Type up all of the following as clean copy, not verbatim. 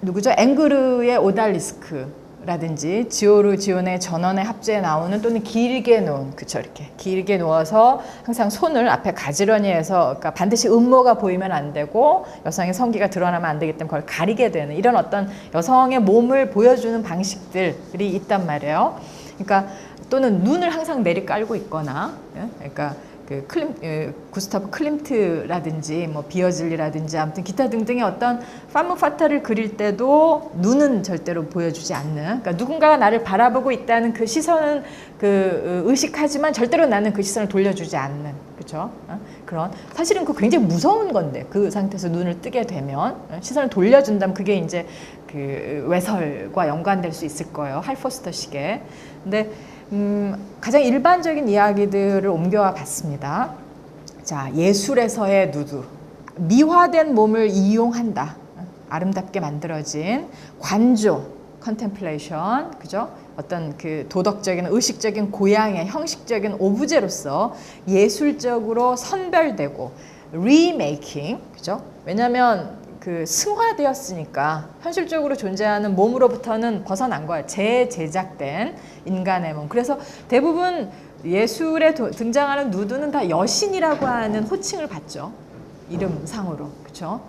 누구죠? 앵그르의 오달리스크라든지 지오르 지온의 전원의 합주에 나오는, 또는 길게 놓은, 그쵸, 이렇게 길게 누워서 항상 손을 앞에 가지런히 해서, 그러니까 반드시 음모가 보이면 안 되고 여성의 성기가 드러나면 안 되기 때문에 그걸 가리게 되는 이런 어떤 여성의 몸을 보여주는 방식들이 있단 말이에요. 그러니까 또는 눈을 항상 내리 깔고 있거나, 그러니까 그 구스타프 클림트라든지 뭐 비어즐리라든지 아무튼 기타 등등의 어떤 파무 파타를 그릴 때도 눈은 절대로 보여주지 않는, 그러니까 누군가가 나를 바라보고 있다는 그 시선은 의식하지만 절대로 나는 그 시선을 돌려주지 않는, 그렇죠? 그런, 사실은 그 굉장히 무서운 건데, 그 상태에서 눈을 뜨게 되면 시선을 돌려준다면 그게 이제 그 외설과 연관될 수 있을 거예요. 할포스터식의. 근데 가장 일반적인 이야기들을 옮겨와 봤습니다. 자, 예술에서의 누드, 미화된 몸을 이용한다. 아름답게 만들어진 관조, 컨템플레이션, 그죠? 어떤 그 도덕적인, 의식적인 고양의 형식적인 오브제로서 예술적으로 선별되고 리메이킹, 그죠? 왜냐하면 그 승화되었으니까 현실적으로 존재하는 몸으로부터는 벗어난 거예요. 재제작된 인간의 몸. 그래서 대부분 예술에 등장하는 누드는 다 여신이라고 하는 호칭을 받죠. 이름상으로. 그렇죠?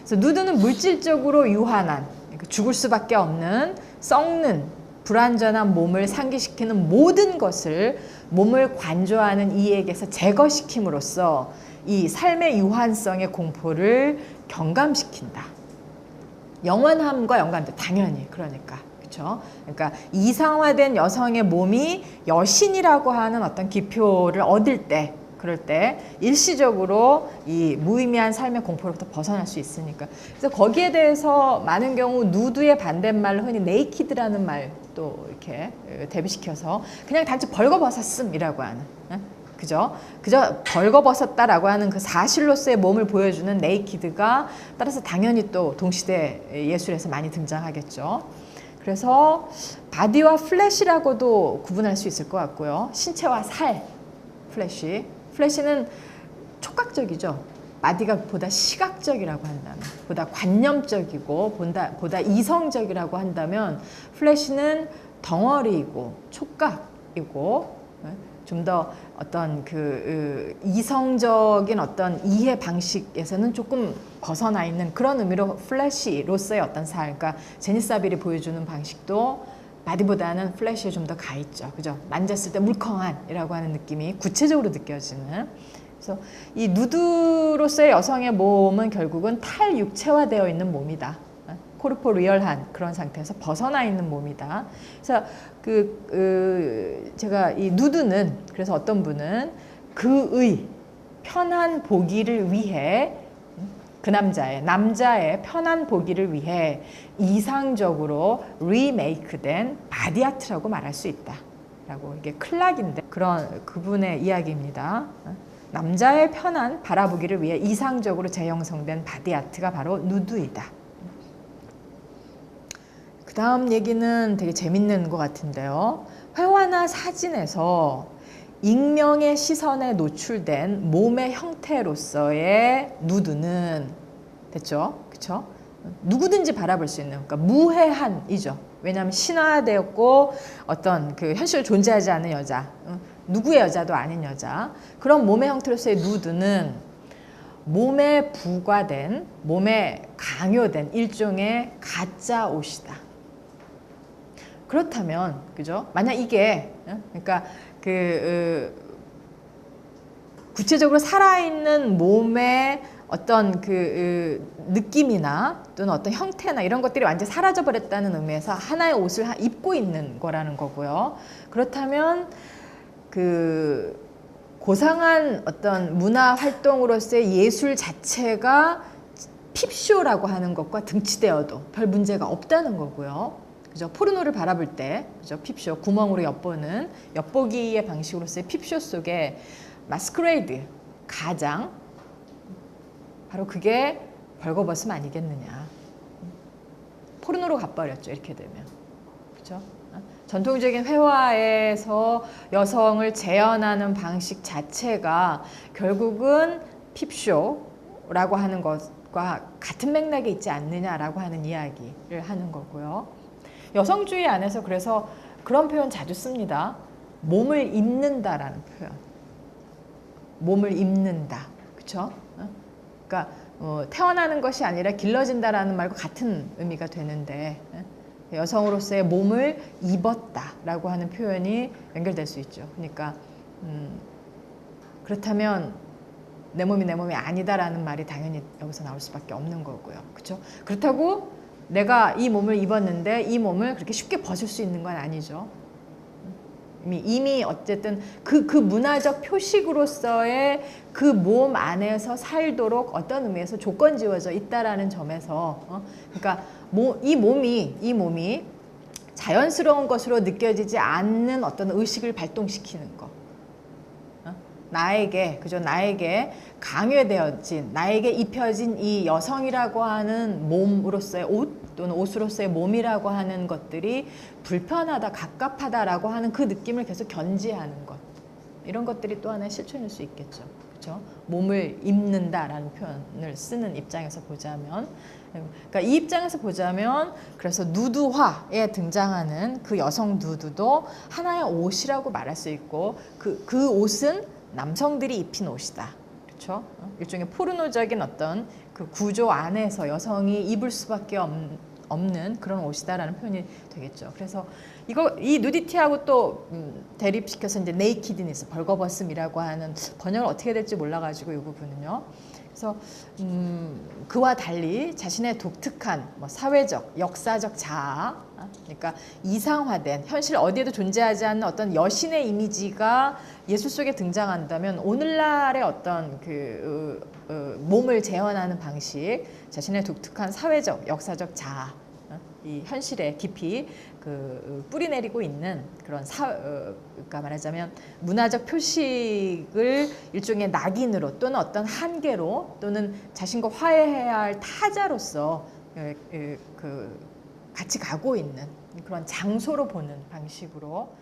그래서 누드는 물질적으로 유한한, 죽을 수밖에 없는, 썩는, 불완전한 몸을 상기시키는 모든 것을 몸을 관조하는 이에게서 제거시킴으로써 이 삶의 유한성의 공포를 경감시킨다. 영원함과 연관돼, 당연히. 그러니까. 그렇죠? 그러니까 이상화된 여성의 몸이 여신이라고 하는 어떤 기표를 얻을 때, 그럴 때 일시적으로 이 무의미한 삶의 공포로부터 벗어날 수 있으니까. 그래서 거기에 대해서 많은 경우 누드의 반대말로 흔히 네이키드라는 말도 이렇게 대비시켜서 그냥 단지 벌거벗었음이라고 하는, 그죠? 벌거벗었다라고 하는 그 사실로서의 몸을 보여주는 네이키드가 따라서 당연히 또 동시대 예술에서 많이 등장하겠죠. 그래서 바디와 플래시라고도 구분할 수 있을 것 같고요. 신체와 살, 플래시는 촉각적이죠. 바디가 보다 시각적이라고 한다면, 보다 관념적이고 보다 이성적이라고 한다면 플래시는 덩어리이고 촉각이고 좀 더 어떤 이성적인 어떤 이해 방식에서는 조금 벗어나 있는 그런 의미로 플래시로서의 어떤 살, 그러니까 제니사빌이 보여주는 방식도 바디보다는 플래시에 좀 더 가 있죠. 그죠? 만졌을 때 물컹한이라고 하는 느낌이 구체적으로 느껴지는. 그래서 이 누드로서의 여성의 몸은 결국은 탈육체화되어 있는 몸이다. 코르포리얼한 그런 상태에서 벗어나 있는 몸이다. 그래서 제가 이 누드는, 그래서 어떤 분은 그의 편한 보기를 위해, 그 남자의 편한 보기를 위해 이상적으로 리메이크된 바디아트라고 말할 수 있다. 라고, 이게 클락인데 그런 그분의 이야기입니다. 남자의 편한 바라보기를 위해 이상적으로 재형성된 바디아트가 바로 누드이다. 그 다음 얘기는 되게 재밌는 것 같은데요. 회화나 사진에서 익명의 시선에 노출된 몸의 형태로서의 누드는, 됐죠? 그쵸? 누구든지 바라볼 수 있는, 그러니까 무해한이죠. 왜냐하면 신화되었고 어떤 그 현실에 존재하지 않은 여자, 누구의 여자도 아닌 여자, 그런 몸의 형태로서의 누드는 몸에 부과된, 몸에 강요된 일종의 가짜 옷이다. 그렇다면, 그죠? 만약 이게, 그러니까 구체적으로 살아있는 몸의 어떤 느낌이나 또는 어떤 형태나 이런 것들이 완전히 사라져버렸다는 의미에서 하나의 옷을 입고 있는 거라는 거고요. 그렇다면 고상한 어떤 문화 활동으로서의 예술 자체가 핍쇼라고 하는 것과 등치되어도 별 문제가 없다는 거고요. 그죠? 포르노를 바라볼 때, 그죠? 핍쇼, 구멍으로 엿보는 엿보기의 방식으로서의 핍쇼 속에 마스크레이드, 가장, 바로 그게 벌거벗음 아니겠느냐. 포르노로 가버렸죠, 이렇게 되면. 그죠? 전통적인 회화에서 여성을 재현하는 방식 자체가 결국은 핍쇼라고 하는 것, 것과 같은 맥락에 있지 않느냐라고 하는 이야기를 하는 거고요. 여성주의 안에서 그래서 그런 표현 자주 씁니다. 몸을 입는다라는 표현. 몸을 입는다. 그렇죠? 그러니까 태어나는 것이 아니라 길러진다라는 말과 같은 의미가 되는데 여성으로서의 몸을 입었다라고 하는 표현이 연결될 수 있죠. 그러니까 그렇다면 내 몸이 아니다라는 말이 당연히 여기서 나올 수밖에 없는 거고요. 그렇죠? 그렇다고 내가 이 몸을 입었는데 이 몸을 그렇게 쉽게 벗을 수 있는 건 아니죠. 이미 어쨌든 그 문화적 표식으로서의 그 몸 안에서 살도록 어떤 의미에서 조건 지어져 있다라는 점에서 그러니까 이 몸이 자연스러운 것으로 느껴지지 않는 어떤 의식을 발동시키는 것. 나에게 강요되어진, 나에게 입혀진 이 여성이라고 하는 몸으로서의 옷 또는 옷으로서의 몸이라고 하는 것들이 불편하다, 갑갑하다라고 하는 그 느낌을 계속 견지하는 것. 이런 것들이 또 하나의 실천일 수 있겠죠. 그렇죠? 몸을 입는다라는 표현을 쓰는 입장에서 보자면, 그러니까 이 입장에서 보자면 그래서 누드화에 등장하는 그 여성 누드도 하나의 옷이라고 말할 수 있고 그 옷은 남성들이 입힌 옷이다. 그렇죠? 일종의 포르노적인 어떤 그 구조 안에서 여성이 입을 수밖에 없는 그런 옷이다라는 표현이 되겠죠. 그래서 이 누디티하고 또 대립시켜서 이제 네이키드니스, 벌거벗음이라고 하는 번역을 어떻게 될지 몰라가지고 이 부분은요. 그래서 그와 달리 자신의 독특한 사회적, 역사적 자아, 그러니까 이상화된 현실 어디에도 존재하지 않는 어떤 여신의 이미지가 예술 속에 등장한다면 오늘날의 어떤 몸을 재현하는 방식, 자신의 독특한 사회적, 역사적 자아, 이 현실에 깊이 뿌리내리고 있는 그런 그러니까 말하자면 문화적 표식을 일종의 낙인으로 또는 어떤 한계로 또는 자신과 화해해야 할 타자로서 같이 가고 있는 그런 장소로 보는 방식으로